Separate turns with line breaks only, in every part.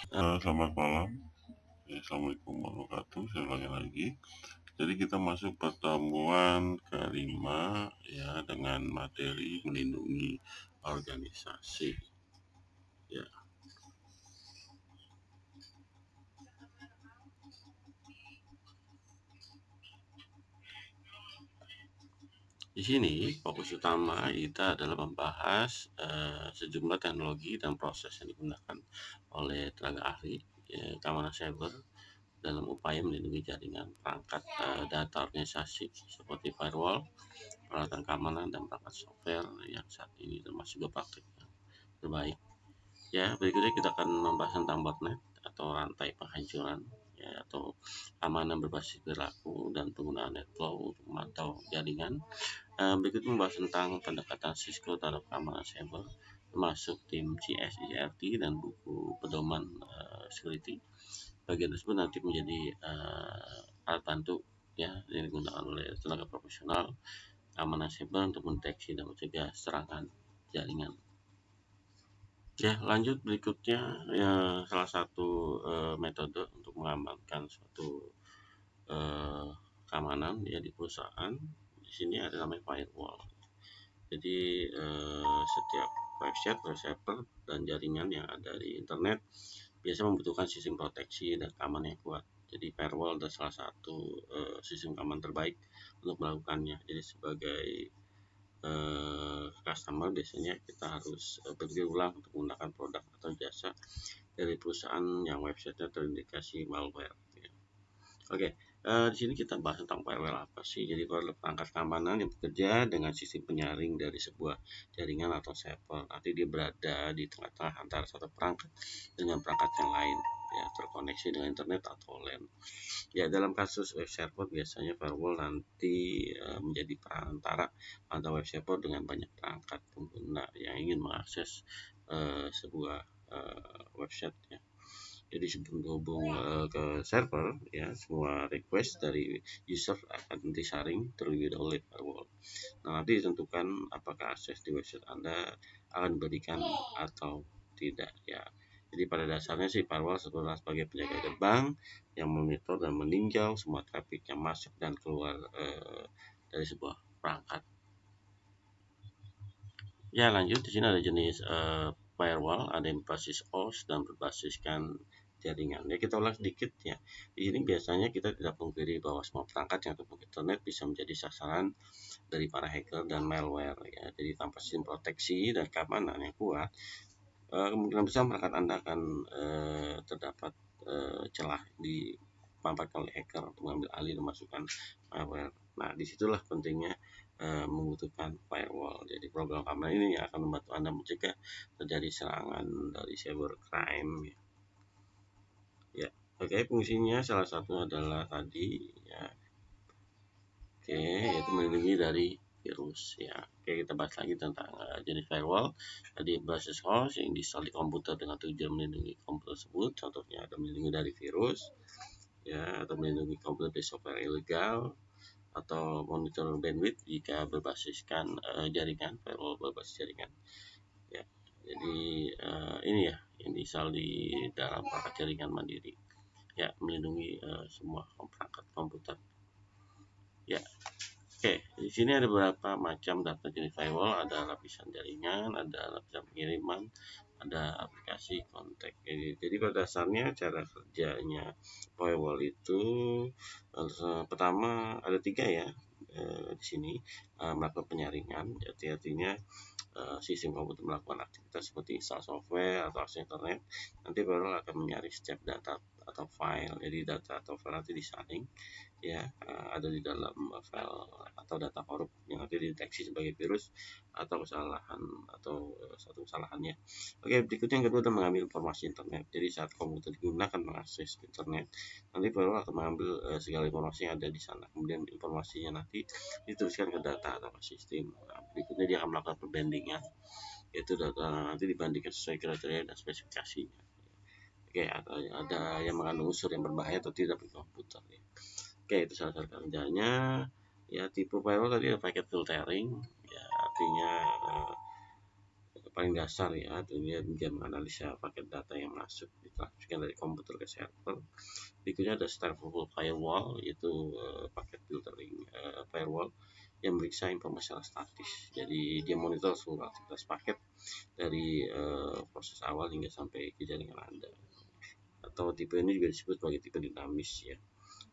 Selamat malam. Assalamualaikum warahmatullahi wabarakatuh. Saya ulangi lagi. Jadi kita masuk pertemuan kelima ya dengan materi melindungi organisasi. Ya, di sini fokus utama kita adalah membahas sejumlah teknologi dan proses yang digunakan oleh tenaga ahli keamanan cyber dalam upaya melindungi jaringan perangkat data organisasi seperti firewall, peralatan keamanan, dan perangkat software yang saat ini termasuk praktik yang terbaik. Ya, berikutnya kita akan membahas tentang botnet atau rantai penghancuran ya, atau keamanan berbasis perilaku dan penggunaan netflow untuk memantau jaringan. Berikutnya membahas tentang pendekatan Cisco terhadap keamanan cyber termasuk tim CSIRT dan buku pedoman security. Bagian tersebut nanti menjadi alat bantu ya yang digunakan oleh tenaga profesional keamanan cyber untuk mendeteksi dan mencegah serangan jaringan. Ya, lanjut berikutnya ya salah satu metode untuk mengamankan suatu eh, keamanan ya di perusahaan. Di sini ada namanya firewall. Jadi setiap website, server dan jaringan yang ada di internet biasa membutuhkan sistem proteksi dan keamanan yang kuat. Jadi firewall adalah salah satu sistem keamanan terbaik untuk melakukannya. Jadi sebagai customer biasanya kita harus berpikir ulang untuk menggunakan produk atau jasa dari perusahaan yang websitenya terindikasi malware. Ya. Oke, di sini kita bahas tentang firewall apa sih. Jadi firewall perangkat keamanan yang bekerja dengan sistem penyaring dari sebuah jaringan atau server. Nanti dia berada di tengah-tengah antara satu perangkat dengan perangkat yang lain, ya terkoneksi dengan internet atau LAN. Ya, dalam kasus web server biasanya firewall nanti menjadi perantara antara web server dengan banyak perangkat pengguna yang ingin mengakses sebuah website ya. Jadi sebelum terhubung ke server ya semua request dari user akan disaring terlebih dahulu oleh firewall. Nah, nanti ditentukan apakah akses di website Anda akan diberikan atau tidak ya. Jadi pada dasarnya sih firewall sebagai penjaga gerbang yang memonitor dan meninjau semua traffic yang masuk dan keluar dari sebuah perangkat. Ya, lanjut di sini ada jenis firewall, ada yang berbasis OS dan berbasiskan jaringan. Ya, kita ulas sedikit ya. Di sini biasanya kita tidak pungkiri bahwa semua perangkat yang terhubung internet bisa menjadi sasaran dari para hacker dan malware ya. Jadi tanpa sistem proteksi dan keamanan yang kuat, kemungkinan besar perangkat Anda akan terdapat celah dimanfaatkan oleh hacker untuk mengambil alih dan masukkan malware. Nah, disitulah pentingnya membutuhkan firewall. Jadi program keamanan ini yang akan membantu Anda mencegah terjadi serangan dari cybercrime. Ya, oke, fungsinya salah satu adalah tadi ya, oke, yaitu melindungi dari virus ya. Oke, kita bahas lagi tentang jenis firewall. Tadi basis host yang diinstal di komputer dengan tujuan melindungi komputer tersebut. Contohnya ada melindungi dari virus ya, atau melindungi komputer dari software ilegal, atau monitor bandwidth jika berbasiskan jaringan, firewall berbasis jaringan ya. Jadi ini ya yang diinstal di dalam perangkat jaringan mandiri ya, melindungi semua perangkat komputer ya. Oke, di sini ada beberapa macam data jenis firewall, ada lapisan jaringan, ada lapisan pengiriman, ada aplikasi kontak. Jadi pada dasarnya cara kerjanya firewall itu pertama ada 3 ya di sini melakukan penyaringan. Jadi artinya sistem komputer melakukan aktivitas seperti install software atau akses internet. Nanti firewall akan menyaring setiap data atau file. Jadi data atau file nanti disaring ya ada di dalam file atau data korup yang nanti dideteksi sebagai virus atau kesalahan atau satu kesalahannya. Oke, berikutnya yang kedua adalah mengambil informasi internet. Jadi saat komputer digunakan mengakses internet, nanti firewall akan mengambil segala informasi yang ada di sana. Kemudian informasinya nanti diteruskan ke data atau ke sistem. Nah, berikutnya dia akan melakukan perbandingan, yaitu data nanti dibandingkan sesuai kriteria dan spesifikasinya. Oke, ada yang mengandung unsur yang berbahaya atau tidak di komputer ya. Oke, itu salah satu kerjanya ya. Tipe firewall tadi ada packet filtering ya, artinya paling dasar ya, dia menganalisa paket data yang masuk ditransferkan dari komputer ke server. Berikutnya ada stateful firewall, yaitu paket filtering firewall yang meriksa informasi statis. Jadi dia monitor seluruh aktivitas paket dari proses awal hingga sampai ke jaringan Anda. Atau tipe ini juga disebut sebagai tipe dinamis ya.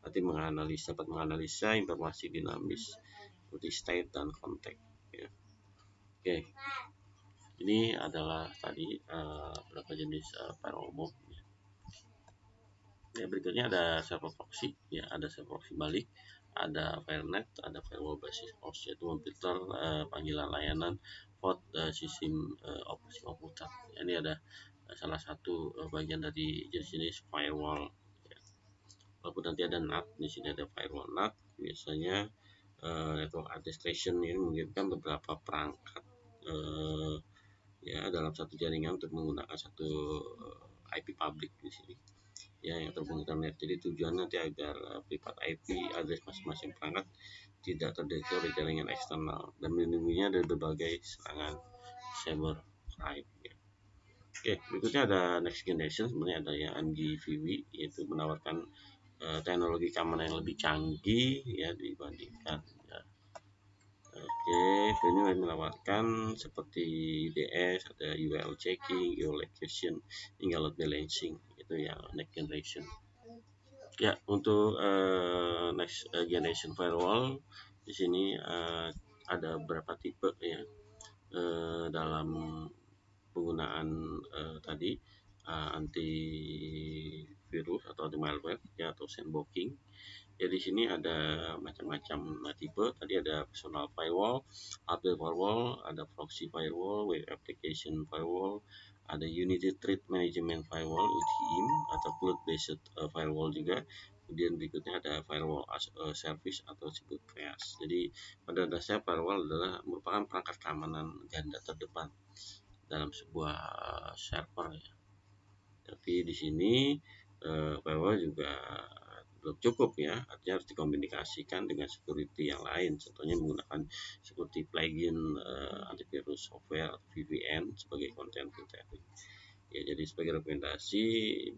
Nanti dapat menganalisa informasi dinamis seperti state dan konteks ya. Oke. Ini adalah tadi beberapa jenis firewall umum. Ya, berikutnya ada server proxy, ya ada server proxy balik, ada firenet, ada firewall basis host, yaitu memfilter panggilan layanan port sistem operasi komputer. Ya, ini ada salah satu bagian dari jenis-jenis firewall. Ya. Walaupun nanti ada NAT, di sini ada firewall NAT, biasanya network administration ini mengirimkan beberapa perangkat ya dalam satu jaringan untuk menggunakan satu IP public di sini ya yang terhubung internet. Jadi tujuannya nanti agar private IP address masing-masing perangkat tidak terdeteksi oleh jaringan eksternal dan melindunginya dari berbagai serangan cyber crime ya. Oke, berikutnya ada next generation, sebenarnya ada yang NGVW, yaitu menawarkan teknologi keamanan yang lebih canggih ya dibandingkan ya. Oke, ini menawarkan seperti UDS, ada URL checking, geolocation, hingga load balancing, itu yang next generation. Ya, untuk next generation firewall di sini ada beberapa tipe ya dalam penggunaan tadi antivirus atau anti malware ya atau sandboxing. Ya di sini ada macam-macam tipe. Tadi ada personal firewall, hardware firewall, ada proxy firewall, web application firewall, ada Unity Threat Management Firewall (UTM) atau cloud based firewall juga. Kemudian berikutnya ada firewall as a service atau disebut FAS. Jadi pada dasarnya firewall adalah merupakan perangkat keamanan ganda terdepan dalam sebuah server ya. Tapi di sini firewall juga belum cukup ya, artinya harus dikomunikasikan dengan security yang lain, contohnya menggunakan seperti plugin antivirus software atau VPN sebagai content filtering ya. Jadi sebagai rekomendasi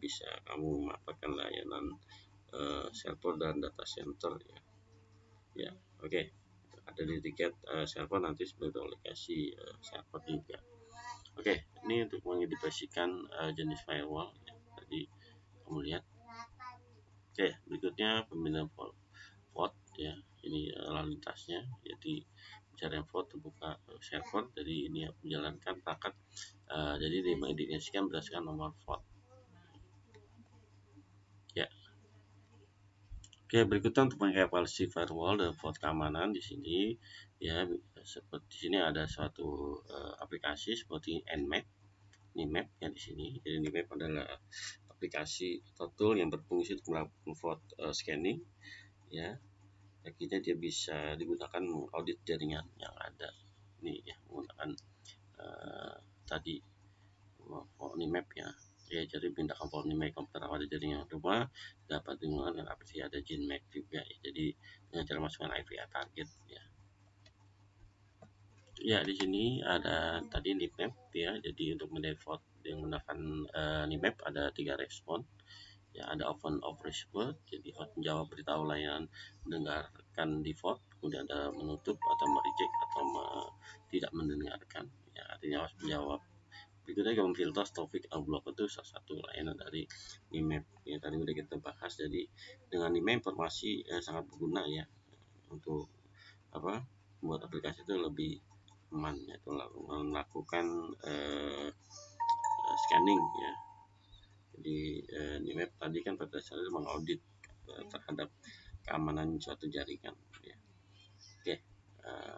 bisa kamu memanfaatkan layanan server dan data center ya. Oke. Ada di tiket server nanti sebagai aplikasi server juga. Oke, ini untuk mengidentifikasikan jenis firewall ya. Tadi kamu lihat. Oke, berikutnya pembinaan port ya. Ini lalu lintasnya, jadi pencarian port terbuka server. Jadi ini menjalankan perangkat. Jadi diidentifikasikan berdasarkan nomor port. Ya. Oke, berikutnya untuk mengevaluasi firewall dan port keamanan di sini ya, seperti di sini ada suatu aplikasi seperti Nmap. Nmap ya di sini. Jadi Nmap adalah aplikasi atau tool yang berfungsi untuk melakukan port scanning ya. Akhirnya dia bisa digunakan mengaudit jaringan yang ada. Ini ya menggunakan tadi Nmap ya. Ya, jadi pindahkan Nmap komputer awal dari jaringan rumah dapat digunakan dengan aplikasi ada Nmap juga ya. Jadi dengan cara masukkan IP target ya. Ya, di sini ada tadi Nmap ya. Jadi untuk mendefault menggunakan Nmap ada 3 respon. Ya, ada open off respon, jadi host menjawab beritahu layanan mendengarkan default, kemudian ada menutup atau mereject atau tidak mendengarkan ya, artinya host menjawab. Berikutnya juga memfilter topik block, itu salah satu layanan dari Nmap ya, tadi udah kita bahas. Jadi dengan Nmap informasi sangat berguna ya untuk membuat aplikasi itu lebih aman ya, melakukan scanning ya. Jadi Nmap tadi kan pada dasarnya mengaudit terhadap keamanan suatu jaringan ya. Oke,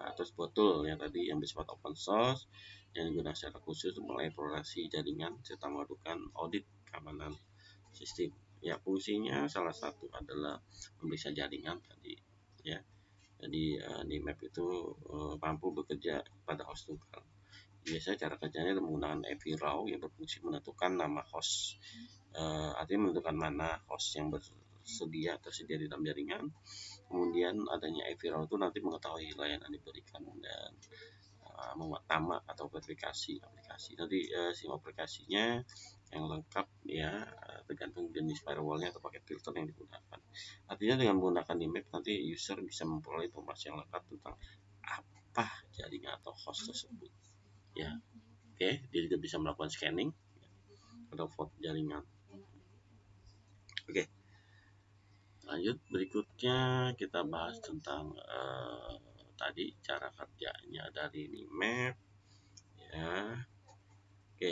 atau sebuah tool yang tadi yang bersifat open source yang digunakan secara khusus untuk mengeksplorasi jaringan serta melakukan audit keamanan sistem ya. Fungsinya salah satu adalah memeriksa jaringan tadi ya. Jadi Nmap itu mampu bekerja pada host tunggal. Biasanya cara kerjanya menggunakan IP raw yang berfungsi menentukan nama host, artinya menentukan mana host yang tersedia di dalam jaringan. Kemudian adanya IP raw itu nanti mengetahui layanan diberikan dan memuat nama atau verifikasi aplikasi. Nanti SIM aplikasinya yang lengkap ya, tergantung jenis firewallnya atau paket filter yang digunakan. Artinya dengan menggunakan Nmap nanti user bisa memperoleh informasi yang lengkap tentang apa jaringan atau host tersebut ya. Oke, dia juga bisa melakukan scanning atau fault jaringan. Oke, lanjut berikutnya kita bahas tentang tadi cara kerjanya dari Nmap ya. Oke,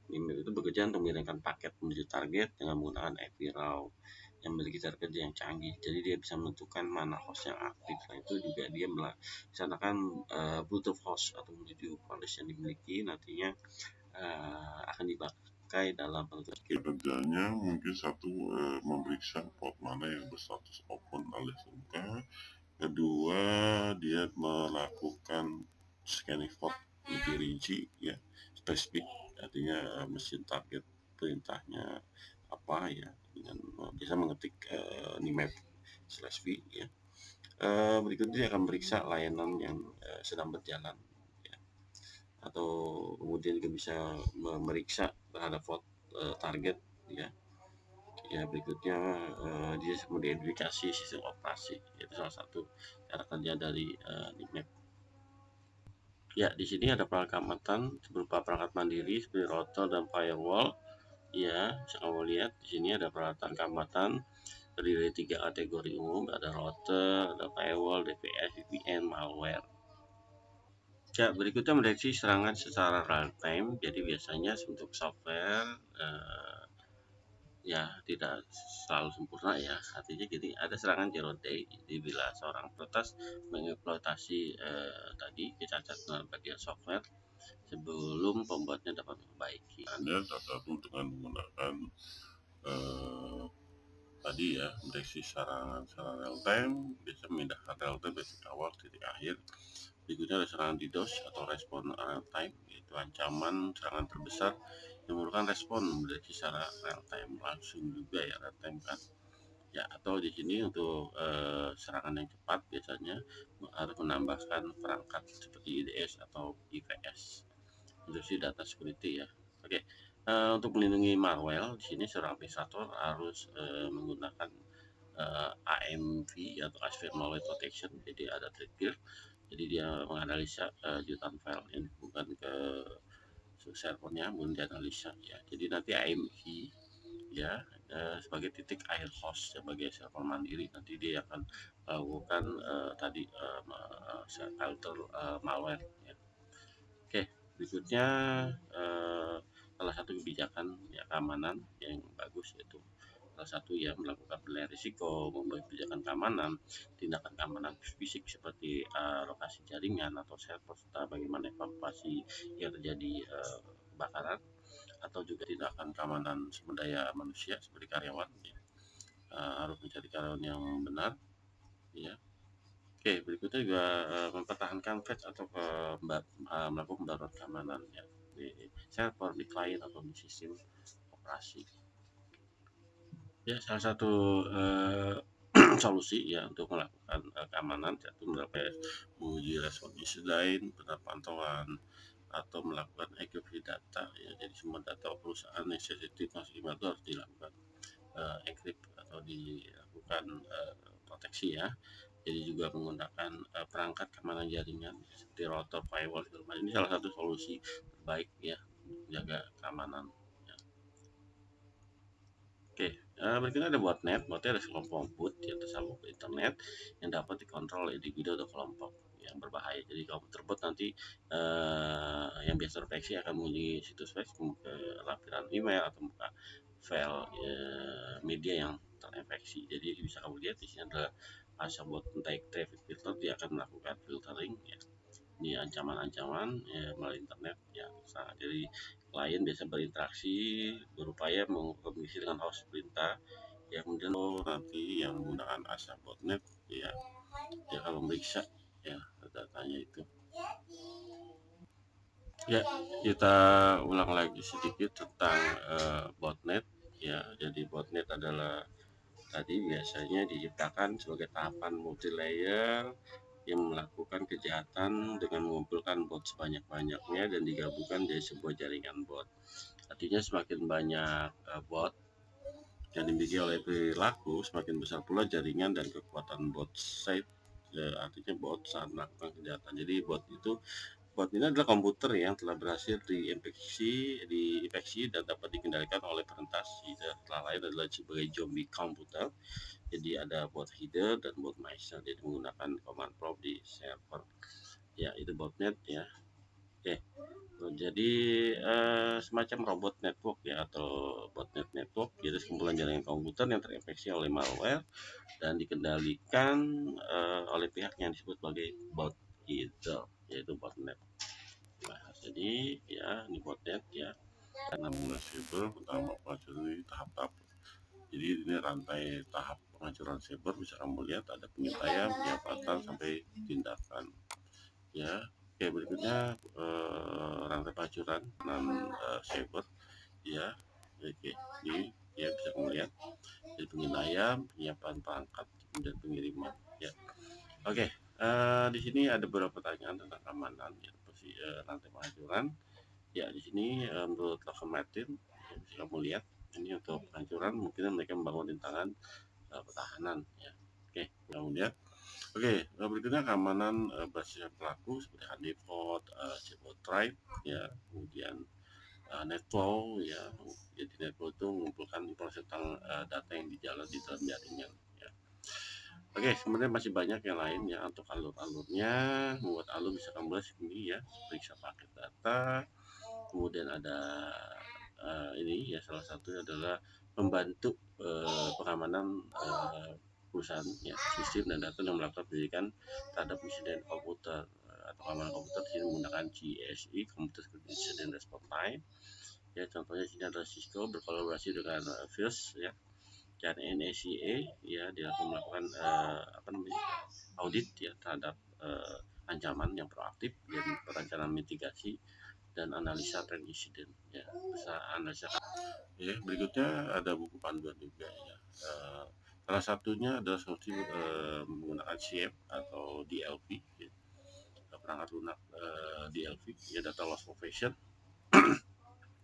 Nmap itu bekerja untuk mengirimkan paket menuju target dengan menggunakan IP route yang memiliki cara kerja yang canggih. Jadi dia bisa menentukan mana host yang aktif. Nah itu juga dia melaksanakan Bluetooth host atau menuju policy yang dimiliki nantinya akan dipakai dalam penentuan
kerjanya. Mungkin satu, memeriksa port mana yang berstatus open alias buka. Kedua, dia melakukan scanning port lebih rinci ya, spesifik, artinya mesin target perintahnya apa ya, dengan bisa mengetik Nmap/v ya. Berikutnya dia akan meriksa layanan yang sedang berjalan ya. Atau kemudian juga bisa memeriksa terhadap target ya. Ya berikutnya dia mengidentifikasi sistem operasi, itu salah satu cara kerja dari Nmap. Ya di sini ada perangkat berupa perangkat mandiri seperti router dan firewall. Ya bisa kamu lihat di sini ada peralatan keamanan terdiri dari 3 kategori umum, ada router, ada firewall, DPS, VPN, malware. Ya berikutnya mendeteksi serangan secara real time. Jadi biasanya untuk software ya tidak selalu sempurna ya, artinya gini, ada serangan zero day. Jadi bila seorang peretas mengeksploitasi tadi kecacatan dalam bagian software sebelum pembuatnya dapat memperbaiki. Salah satu dengan menggunakan tadi ya, mendeteksi serangan real time, bisa memindahkan real time dari titik awal ke titik akhir. Berikutnya ada serangan DDoS atau respon real time, yaitu ancaman serangan terbesar yang memerlukan respon mendeteksi secara real time langsung juga ya, real time kan ya. Atau di sini untuk serangan yang cepat biasanya harus menambahkan perangkat seperti IDS atau IPS, industri data security ya. Oke, untuk melindungi malware di sini seorang administrator harus menggunakan AMV atau Advanced Malware Protection. Jadi ada trigger, jadi dia menganalisa jutaan file yang bukan ke servernya, kemudian dianalisa ya. Jadi nanti AMV ya sebagai titik akhir host sebagai server mandiri, nanti dia akan melakukan tadi filter malware ya. Oke, berikutnya salah satu kebijakan ya keamanan yang bagus yaitu salah satu yang melakukan penilaian risiko, membuat kebijakan keamanan, tindakan keamanan fisik seperti lokasi jaringan atau server, serta bagaimana evakuasi yang terjadi kebakaran, atau juga tindakan keamanan sumber daya manusia seperti karyawan ya. Harus mencari karyawan yang benar ya. Oke, berikutnya juga mempertahankan patch atau melakukan pembaruan keamanan ya di server, di klien atau di sistem operasi. Ya, salah satu solusi ya untuk melakukan keamanan yaitu menguji respon insiden, benar pantauan, atau melakukan encrypsi data ya. Jadi semua data perusahaan yang sensitif masih itu harus dilakukan encrypt atau dilakukan proteksi ya. Jadi juga menggunakan perangkat keamanan jaringan seperti router, firewall. Ini salah satu solusi terbaik ya untuk menjaga keamanan ya. Oke, berikutnya ada botnet. Botnet ada sekelompok bot yang tersambung ke internet yang dapat dikontrol oleh individu atau kelompok yang berbahaya. Jadi kalau terbot nanti yang biasa terdeteksi akan mengunjungi situs web ke lampiran email atau buka file media yang terinfeksi. Jadi bisa kamu lihat di sini adalah bot traffic filter, dia akan melakukan filtering ya di ancaman-ancaman ya, melalui internet ya. Jadi klien biasa berinteraksi berupaya mengkomunikasi dengan host perintah ya, kemudian nanti yang menggunakan ASA botnet ya, dia akan memeriksa ya datanya itu ya. Kita ulang lagi sedikit tentang botnet ya. Jadi botnet adalah tadi biasanya diciptakan sebagai tahapan multi layer
yang melakukan kejahatan dengan mengumpulkan bot sebanyak-banyaknya dan digabungkan jadi sebuah jaringan bot. Artinya semakin banyak bot yang dimiliki oleh perilaku, semakin besar pula jaringan dan kekuatan bot site. Artinya bot saat melakukan kejahatan. Jadi bot ini adalah komputer yang telah berhasil diinfeksi dan dapat dikendalikan oleh perentas. Setelah lain adalah sebagai zombie komputer. Jadi ada bot header dan bot meister. Jadi menggunakan command prompt di server. Ya, itu botnet ya. Oke. Jadi semacam robot network ya, atau botnet network, yaitu sekumpulan jaringan komputer yang terinfeksi oleh malware dan dikendalikan oleh pihak yang disebut sebagai bot gitu, yaitu botnet. Nah, jadi ya ini botnet ya.
Karena cyber pertama pelajaran ini tahap-tahap. Jadi ini rantai tahap penghancuran cyber, bisa kamu lihat ada pengintaian, penyiasatan sampai tindakan. Ya, oke, berikutnya rantai penghancuran cyber. Ya, oke, ini ya bisa kamu lihat dari pengintaian, penyiapan perangkat, kemudian pengiriman. Ya, oke. Di sini ada beberapa pertanyaan tentang keamanan ya, rantai penghancuran. Ya, di sini menurut Lockheed Martin, ya, bisa kamu lihat ini untuk penghancuran, mungkin mereka membangun rintangan pertahanan ya. Oke, kemudian berikutnya keamanan basis pelaku seperti honeypot, chatbot tribe ya, kemudian network ya. Jadi network itu mengumpulkan informasi tentang data yang di dalam jaringan ya. Oke, sebenarnya masih banyak yang lain ya untuk alur-alurnya. Membuat alur bisa kamu lihat ini ya, periksa paket data. Kemudian ada ini ya, salah satunya adalah membantu pengamanan perusahaan ya, sistem dan data yang melakukan pendidikan terhadap insiden komputer atau keamanan komputer. Di sini menggunakan CSI, Computer Security Incident Response Time. Ya, contohnya sini adalah Cisco berkolaborasi dengan Fuse ya, dan NSCA ya, dia akan melakukan audit ya terhadap ancaman yang proaktif dan perencanaan mitigasi dan analisa tren insiden ya, bisa analisa. Ya, berikutnya ada buku panduan juga ya. Salah satunya adalah solusi menggunakan CM atau DLP ya, perangkat lunak DLP ya, data loss prevention.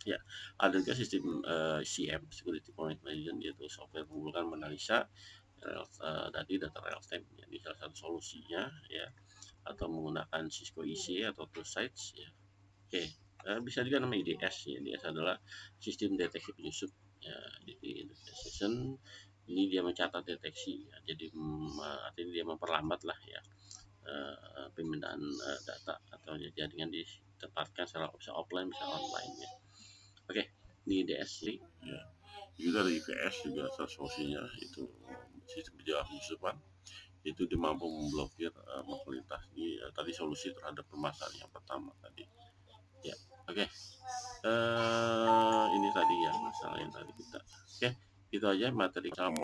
Ya, ada juga sistem CM, Security Point Management, yaitu software mengumpulkan menganalisa data real time ya, ini salah satu solusinya ya, atau menggunakan Cisco IC atau Two Sites ya. Oke, bisa juga nama IDS ya. IDS adalah sistem deteksi penyusup ya. Jadi investigation ini dia mencatat deteksi ya. Jadi artinya dia memperlambat lah ya pemindahan data atau jaringan ditempatkan secara bisa offline bisa online ya. Oke, ini IDS ya. Juga ada IPS juga solusinya, itu sistem penjawab penyusupan. Itu dia mampu memblokir mobilitas. Ini tadi solusi terhadap permasalahan yang pertama tadi ya. Oke, ini tadi ya masalah yang tadi kita. Oke, itu aja materi kamu.